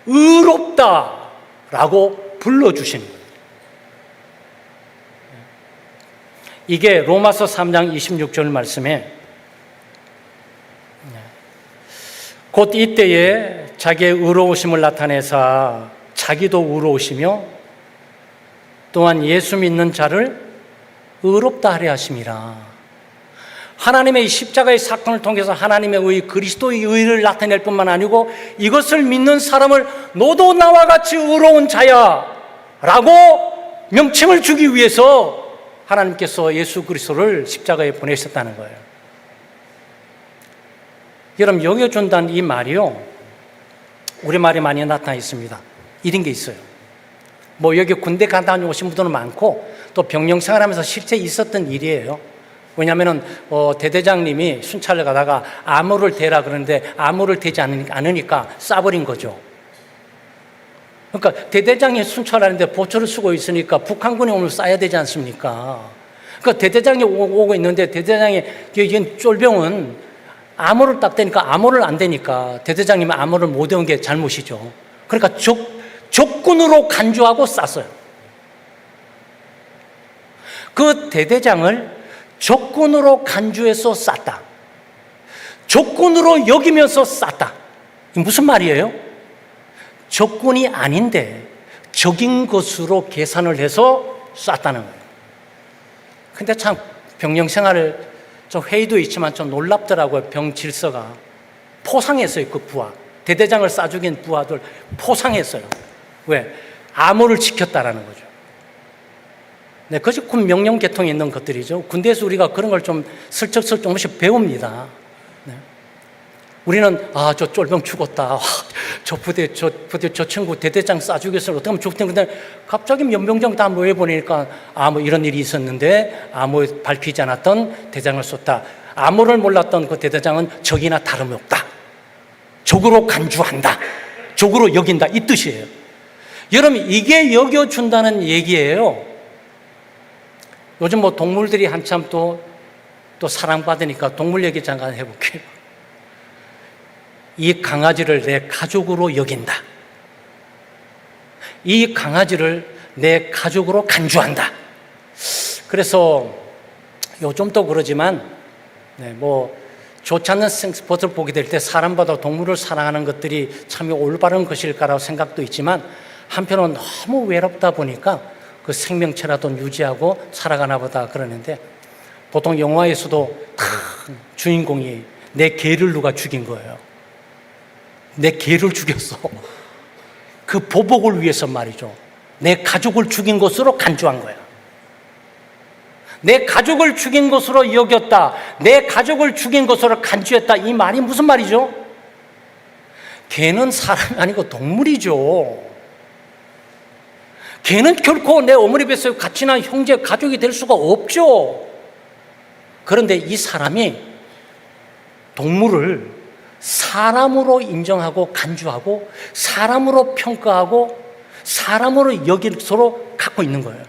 Speaker 1: 의롭다라고 불러주시는 거예요. 이게 로마서 3장 26절 말씀에 곧 이때에 자기의 의로우심을 나타내사 자기도 의로우시며 또한 예수 믿는 자를 의롭다 하려 하심이라. 하나님의 십자가의 사건을 통해서 하나님의 의, 그리스도의 의를 나타낼 뿐만 아니고 이것을 믿는 사람을 너도 나와 같이 의로운 자야 라고 명칭을 주기 위해서 하나님께서 예수 그리스도를 십자가에 보내셨다는 거예요. 여러분, 여겨준다는 이 말이요, 우리말에 많이 나타나 있습니다. 이런 게 있어요. 뭐 여기 군대 갔다 오신 분들은 많고 또 병영 생활하면서 실제 있었던 일이에요. 왜냐하면 대대장님이 순찰을 가다가 암호를 대라 그러는데 암호를 대지 않으니까 쏴버린 거죠. 그러니까 대대장이 순찰하는데 보초를 쓰고 있으니까 북한군이 오면 쏴야 되지 않습니까? 그러니까 대대장이 오고 있는데 대대장이 이 쫄병은 암호를 딱 대니까 암호를 안 대니까 대대장님은 암호를 못 외운 게 잘못이죠. 그러니까 적군으로 간주하고 쐈어요. 그 대대장을 적군으로 간주해서 쐈다. 적군으로 여기면서 쐈다. 이게 무슨 말이에요? 적군이 아닌데 적인 것으로 계산을 해서 쐈다는 거예요. 근데 참 병영 생활을 좀 회의도 있지만 좀 놀랍더라고요. 병 질서가 포상했어요. 그 부하 대대장을 쏴 죽인 부하들 포상했어요. 왜? 암호를 지켰다라는 거죠. 네, 그것이 군 명령 계통에 있는 것들이죠. 군대에서 우리가 그런 걸 좀 슬쩍슬쩍 조금씩 배웁니다. 네. 우리는 저 쫄병 죽었다. 저 부대 저 친구 대대장 쏴 죽였어요. 어떻게 하면 죽든. 근데 갑자기 연병장 다 모여보니까 뭐 이런 일이 있었는데 암호 밝히지 않았던 대장을 쏟다. 암호를 몰랐던 그 대대장은 적이나 다름없다. 적으로 간주한다. 적으로 여긴다. 이 뜻이에요. 여러분, 이게 여겨준다는 얘기예요. 요즘 뭐 동물들이 한참 또 사랑받으니까 동물 얘기 잠깐 해볼게요. 이 강아지를 내 가족으로 여긴다. 이 강아지를 내 가족으로 간주한다. 그래서 요즘도 그러지만 뭐 좋지 않는 스포츠를 보게 될 때 사람보다 동물을 사랑하는 것들이 참 올바른 것일까라고 생각도 있지만 한편은 너무 외롭다 보니까 그 생명체라도 유지하고 살아가나 보다 그러는데 보통 영화에서도 주인공이 내 개를 누가 죽인 거예요. 내 개를 죽였어. 그 보복을 위해서 말이죠. 내 가족을 죽인 것으로 간주한 거야. 내 가족을 죽인 것으로 여겼다. 내 가족을 죽인 것으로 간주했다. 이 말이 무슨 말이죠? 개는 사람이 아니고 동물이죠. 개는 결코 내 어머니 뱃속에 같이 난 형제, 가족이 될 수가 없죠. 그런데 이 사람이 동물을 사람으로 인정하고 간주하고 사람으로 평가하고 사람으로 여길 서로 갖고 있는 거예요.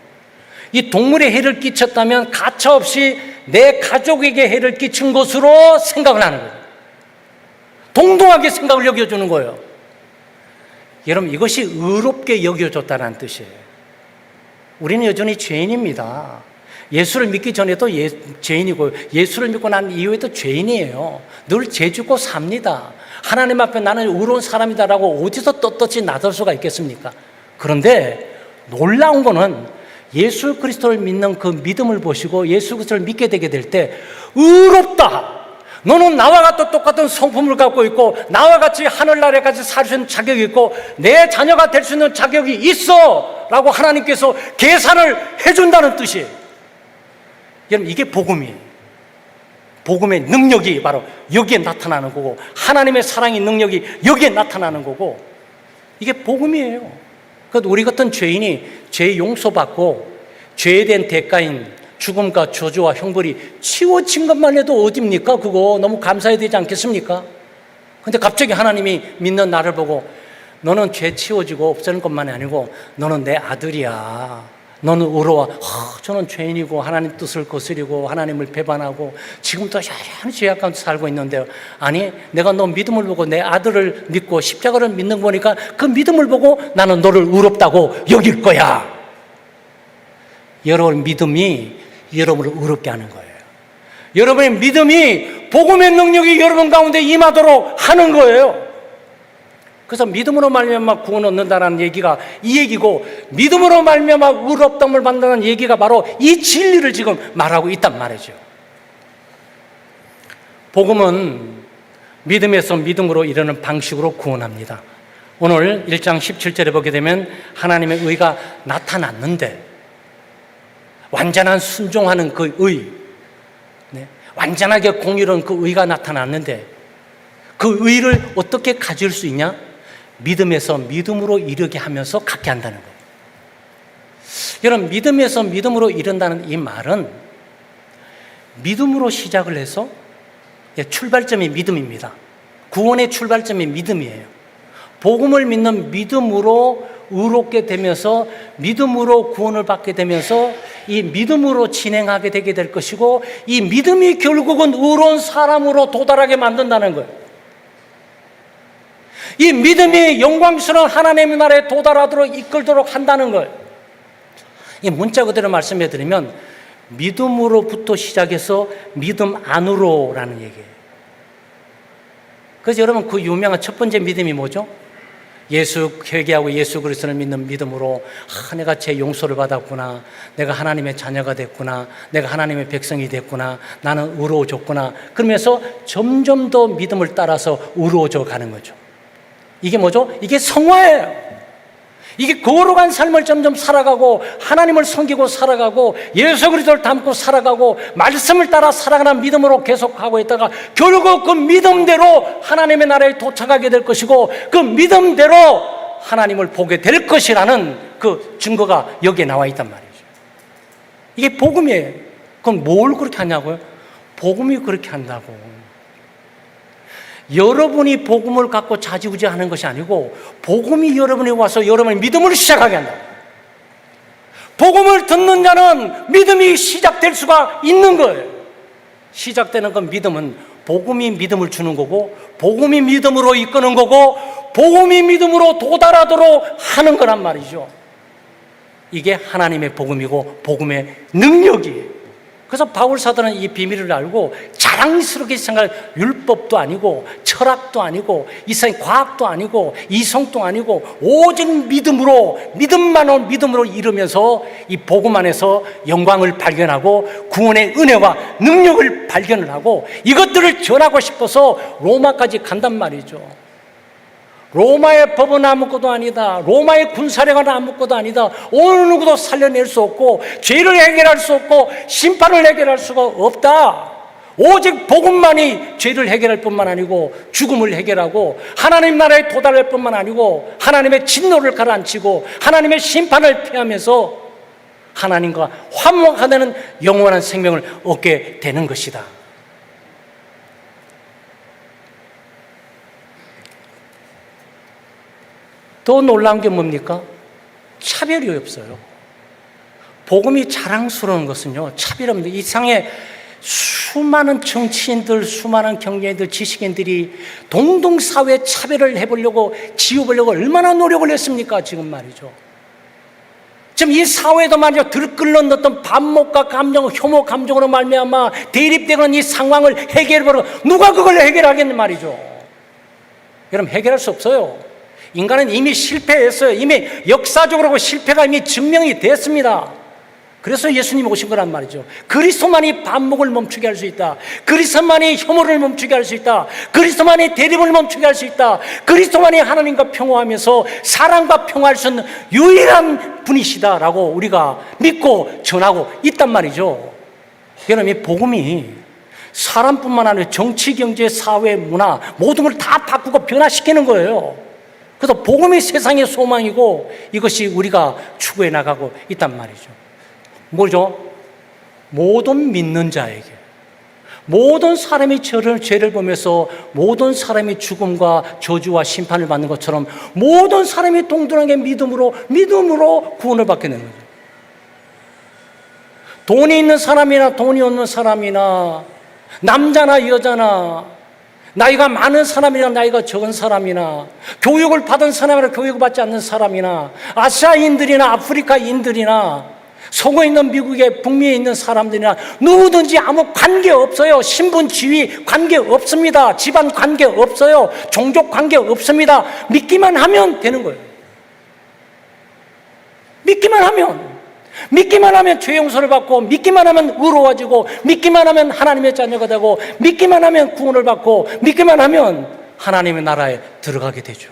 Speaker 1: 이 동물에 해를 끼쳤다면 가차없이 내 가족에게 해를 끼친 것으로 생각을 하는 거예요. 동등하게 생각을 여겨주는 거예요. 여러분, 이것이 의롭게 여겨줬다는 뜻이에요. 우리는 여전히 죄인입니다. 예수를 믿기 전에도 죄인이고 예수를 믿고 난 이후에도 죄인이에요. 늘 죄 짓고 삽니다. 하나님 앞에 나는 의로운 사람이다라고 어디서 떳떳이 나설 수가 있겠습니까? 그런데 놀라운 거는 예수 그리스도를 믿는 그 믿음을 보시고 예수 그리스도를 믿게 되게 될 때 의롭다. 너는 나와 같은 똑같은 성품을 갖고 있고 나와 같이 하늘나라까지 살 수 있는 자격이 있고 내 자녀가 될 수 있는 자격이 있어 라고 하나님께서 계산을 해준다는 뜻이에요. 여러분, 이게 복음이에요. 복음의 능력이 바로 여기에 나타나는 거고 하나님의 사랑의 능력이 여기에 나타나는 거고 이게 복음이에요. 우리 같은 죄인이 죄 용서받고 죄에 대한 대가인 죽음과 저주와 형벌이 치워진 것만 해도 어딥니까? 그거 너무 감사해야 되지 않겠습니까? 근데 갑자기 하나님이 믿는 나를 보고 너는 죄 치워지고 없어지는 것만이 아니고 너는 내 아들이야. 너는 의로워. 저는 죄인이고 하나님 뜻을 거스리고 하나님을 배반하고 지금도 여전히 죄악 가운데 살고 있는데요. 아니, 내가 너 믿음을 보고 내 아들을 믿고 십자가를 믿는 거니까 그 믿음을 보고 나는 너를 의롭다고 여길 거야. 여러분 믿음이 여러분을 의롭게 하는 거예요. 여러분의 믿음이 복음의 능력이 여러분 가운데 임하도록 하는 거예요. 그래서 믿음으로 말미암아 구원 얻는다는 얘기가 이 얘기고, 믿음으로 말미암아 의롭다함을 받는다는 얘기가 바로 이 진리를 지금 말하고 있단 말이죠. 복음은 믿음에서 믿음으로 이르는 방식으로 구원합니다. 오늘 1장 17절에 보게 되면 하나님의 의가 나타났는데, 완전한 순종하는 그 의, 완전하게 공의로운 그 의가 나타났는데, 그 의를 어떻게 가질 수 있냐? 믿음에서 믿음으로 이르게 하면서 갖게 한다는 거예요. 여러분, 믿음에서 믿음으로 이른다는 이 말은 믿음으로 시작을 해서 출발점이 믿음입니다. 구원의 출발점이 믿음이에요. 복음을 믿는 믿음으로 의롭게 되면서 믿음으로 구원을 받게 되면서 이 믿음으로 진행하게 되게 될 것이고, 이 믿음이 결국은 의로운 사람으로 도달하게 만든다는 거예요. 이 믿음이 영광스러운 하나님의 나라에 도달하도록 이끌도록 한다는 거예요. 이 문자 그대로 말씀해 드리면 믿음으로부터 시작해서 믿음 안으로라는 얘기예요. 그래서 여러분, 그 유명한 첫 번째 믿음이 뭐죠? 예수 회개하고 예수 그리스도를 믿는 믿음으로 내가 죄 용서를 받았구나, 내가 하나님의 자녀가 됐구나, 내가 하나님의 백성이 됐구나, 나는 의로워졌구나, 그러면서 점점 더 믿음을 따라서 의로워져 가는 거죠. 이게 뭐죠? 이게 성화예요. 이게 거룩한 삶을 점점 살아가고 하나님을 섬기고 살아가고 예수 그리스도를 닮고 살아가고 말씀을 따라 살아가는 믿음으로 계속하고 있다가 결국 그 믿음대로 하나님의 나라에 도착하게 될 것이고, 그 믿음대로 하나님을 보게 될 것이라는 그 증거가 여기에 나와 있단 말이죠. 이게 복음이에요. 그럼 뭘 그렇게 하냐고요? 복음이 그렇게 한다고. 여러분이 복음을 갖고 자지우지하는 것이 아니고 복음이 여러분이 와서 여러분의 믿음을 시작하게 한다. 복음을 듣는 자는 믿음이 시작될 수가 있는 거예요. 시작되는 건 믿음은 복음이 믿음을 주는 거고, 복음이 믿음으로 이끄는 거고, 복음이 믿음으로 도달하도록 하는 거란 말이죠. 이게 하나님의 복음이고 복음의 능력이에요. 그래서 바울 사도는 이 비밀을 알고 자랑스럽게 생각할, 율법도 아니고 철학도 아니고 이 세상 과학도 아니고 이성도 아니고 오직 믿음만을 믿음으로 이루면서 이 복음 안에서 영광을 발견하고 구원의 은혜와 능력을 발견을 하고 이것들을 전하고 싶어서 로마까지 간단 말이죠. 로마의 법은 아무것도 아니다. 로마의 군사력은 아무것도 아니다. 어느 누구도 살려낼 수 없고 죄를 해결할 수 없고 심판을 해결할 수가 없다. 오직 복음만이 죄를 해결할 뿐만 아니고 죽음을 해결하고 하나님 나라에 도달할 뿐만 아니고 하나님의 진노를 가라앉히고 하나님의 심판을 피하면서 하나님과 화목하는 영원한 생명을 얻게 되는 것이다. 더 놀라운 게 뭡니까? 차별이 없어요. 복음이 자랑스러운 것은요, 차별이 없는데, 이 세상에 수많은 정치인들, 수많은 경제인들, 지식인들이 동등사회 차별을 해보려고, 지어보려고 얼마나 노력을 했습니까? 지금 말이죠. 지금 이 사회도 말이죠, 들끓는 어떤 반목과 감정, 혐오 감정으로 말미암아 대립되는 이 상황을 해결해보려고 누가 그걸 해결하겠는 말이죠. 여러분, 해결할 수 없어요. 인간은 이미 실패했어요. 이미 역사적으로 그 실패가 이미 증명이 됐습니다. 그래서 예수님이 오신 거란 말이죠. 그리스도만이 반목을 멈추게 할 수 있다. 그리스도만이 혐오를 멈추게 할 수 있다. 그리스도만이 대립을 멈추게 할 수 있다. 그리스도만이 하나님과 평화하면서 사랑과 평화할 수 있는 유일한 분이시다라고 우리가 믿고 전하고 있단 말이죠. 여러분, 이 복음이 사람뿐만 아니라 정치, 경제, 사회, 문화 모든 걸 다 바꾸고 변화시키는 거예요. 그래서 복음이 세상의 소망이고 이것이 우리가 추구해 나가고 있단 말이죠. 뭐죠? 모든 믿는 자에게, 모든 사람이 죄를 보면서 모든 사람이 죽음과 저주와 심판을 받는 것처럼 모든 사람이 동등하게 믿음으로 구원을 받게 되는 거죠. 돈이 있는 사람이나 돈이 없는 사람이나 남자나 여자나 나이가 많은 사람이나 나이가 적은 사람이나 교육을 받은 사람이나 교육을 받지 않는 사람이나 아시아인들이나 아프리카인들이나 서구에 있는 미국의 북미에 있는 사람들이나 누구든지 아무 관계 없어요. 신분 지위 관계 없습니다. 집안 관계 없어요. 종족 관계 없습니다. 믿기만 하면 되는 거예요. 믿기만 하면 죄 용서를 받고, 믿기만 하면 의로워지고, 믿기만 하면 하나님의 자녀가 되고, 믿기만 하면 구원을 받고, 믿기만 하면 하나님의 나라에 들어가게 되죠.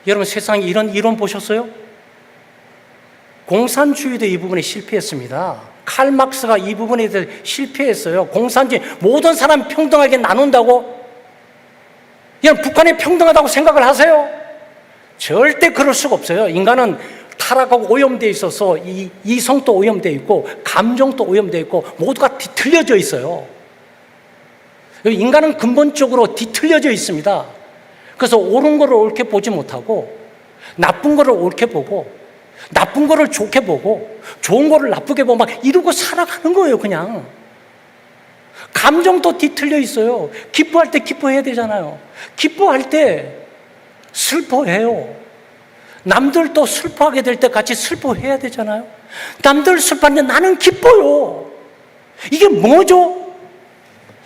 Speaker 1: 여러분, 세상에 이런 이론 보셨어요? 공산주의도 이 부분에 실패했습니다. 칼 막스가 이 부분에 대해서 실패했어요. 공산주의, 모든 사람 평등하게 나눈다고? 여러분, 북한이 평등하다고 생각을 하세요? 절대 그럴 수가 없어요. 인간은 타락하고 오염되어 있어서 이성도 오염되어 있고 감정도 오염되어 있고 모두가 뒤틀려져 있어요. 인간은 근본적으로 뒤틀려져 있습니다. 그래서 옳은 거를 옳게 보지 못하고 나쁜 거를 옳게 보고 나쁜 거를 좋게 보고 좋은 거를 나쁘게 보고 막 이러고 살아가는 거예요. 그냥 감정도 뒤틀려 있어요. 기뻐할 때 기뻐해야 되잖아요. 기뻐할 때 슬퍼해요. 남들도 슬퍼하게 될 때 같이 슬퍼해야 되잖아요. 남들 슬퍼하는데 나는 기뻐요. 이게 뭐죠?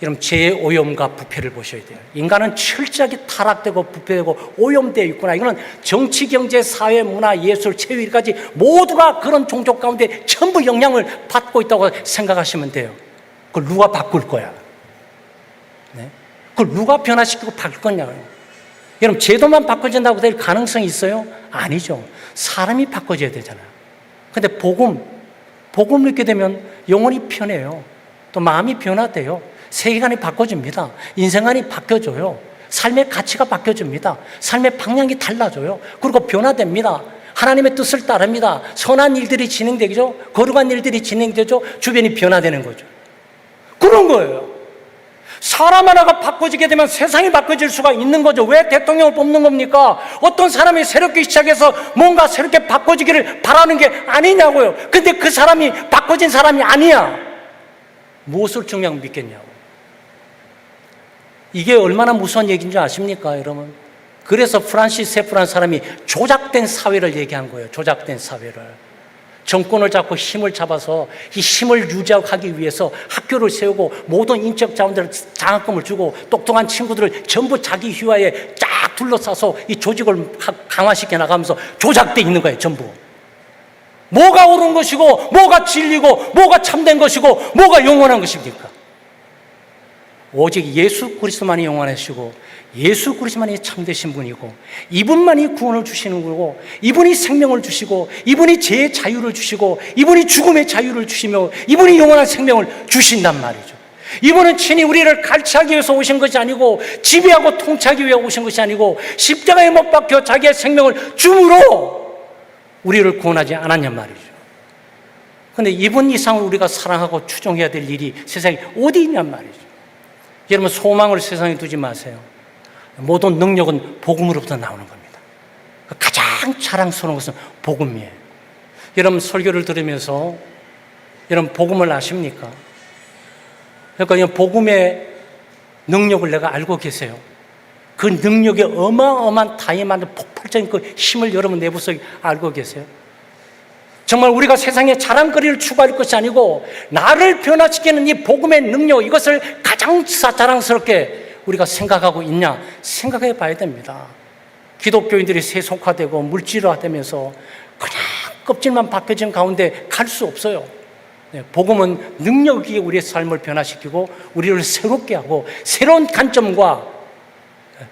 Speaker 1: 여러분, 죄의 오염과 부패를 보셔야 돼요. 인간은 철저하게 타락되고 부패되고 오염되어 있구나. 이거는 정치, 경제, 사회, 문화, 예술, 체육까지 모두가 그런 종족 가운데 전부 영향을 받고 있다고 생각하시면 돼요. 그걸 누가 바꿀 거야? 네? 그걸 누가 변화시키고 바꿀 거냐고요. 여러분, 제도만 바꿔진다고 될 가능성이 있어요? 아니죠. 사람이 바꿔져야 되잖아요. 근데 복음 읽게 되면 영혼이 편해요. 또 마음이 변화돼요. 세계관이 바꿔집니다. 인생관이 바뀌어져요. 삶의 가치가 바뀌어집니다. 삶의 방향이 달라져요. 그리고 변화됩니다. 하나님의 뜻을 따릅니다. 선한 일들이 진행되죠. 거룩한 일들이 진행되죠. 주변이 변화되는 거죠. 그런 거예요. 사람 하나가 바꿔지게 되면 세상이 바꿔질 수가 있는 거죠. 왜 대통령을 뽑는 겁니까? 어떤 사람이 새롭게 시작해서 뭔가 새롭게 바꿔지기를 바라는 게 아니냐고요. 근데 그 사람이 바꿔진 사람이 아니야. 무엇을 중요하게 믿겠냐고. 이게 얼마나 무서운 얘기인지 아십니까, 여러분? 그래서 프란시스 세프라는 사람이 조작된 사회를 얘기한 거예요. 조작된 사회를. 정권을 잡고 힘을 잡아서 이 힘을 유지하기 위해서 학교를 세우고 모든 인적 자원들을 장학금을 주고 똑똑한 친구들을 전부 자기 휘하에 쫙 둘러싸서 이 조직을 강화시켜 나가면서 조작되어 있는 거예요. 전부. 뭐가 옳은 것이고 뭐가 진리고 뭐가 참된 것이고 뭐가 영원한 것입니까? 오직 예수 그리스도만이 영원하시고 예수 그리스도만이 참되신 분이고 이분만이 구원을 주시는 거고 이분이 생명을 주시고 이분이 죄의 자유를 주시고 이분이 죽음의 자유를 주시며 이분이 영원한 생명을 주신단 말이죠. 이분은 친히 우리를 갈취하기 위해서 오신 것이 아니고 지배하고 통치하기 위해 오신 것이 아니고 십자가에 못 박혀 자기의 생명을 줌으로 우리를 구원하지 않았냔 말이죠. 그런데 이분 이상을 우리가 사랑하고 추종해야 될 일이 세상에 어디 있냔 말이죠. 여러분, 소망을 세상에 두지 마세요. 모든 능력은 복음으로부터 나오는 겁니다. 가장 자랑스러운 것은 복음이에요. 여러분, 설교를 들으면서 여러분 복음을 아십니까? 그러니까 복음의 능력을 내가 알고 계세요. 그 능력의 어마어마한 다이아몬드 폭발적인 그 힘을 여러분 내부 속에 알고 계세요. 정말 우리가 세상에 자랑거리를 추구할 것이 아니고 나를 변화시키는 이 복음의 능력, 이것을 가장 자랑스럽게 우리가 생각하고 있냐 생각해 봐야 됩니다. 기독교인들이 세속화되고 물질화되면서 그냥 껍질만 벗겨진 가운데 갈 수 없어요. 복음은 능력이 우리의 삶을 변화시키고 우리를 새롭게 하고 새로운 관점과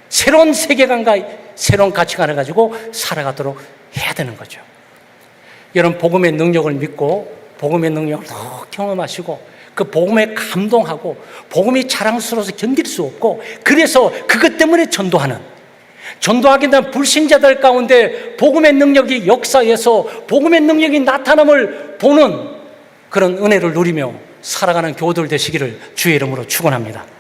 Speaker 1: 새로운 세계관과 새로운 가치관을 가지고 살아가도록 해야 되는 거죠. 여러분, 복음의 능력을 믿고 복음의 능력을 더 경험하시고 그 복음에 감동하고 복음이 자랑스러워서 견딜 수 없고 그래서 그것 때문에 전도하는 전도하게 된 불신자들 가운데 복음의 능력이 역사에서 복음의 능력이 나타남을 보는 그런 은혜를 누리며 살아가는 교우들 되시기를 주의 이름으로 축원합니다.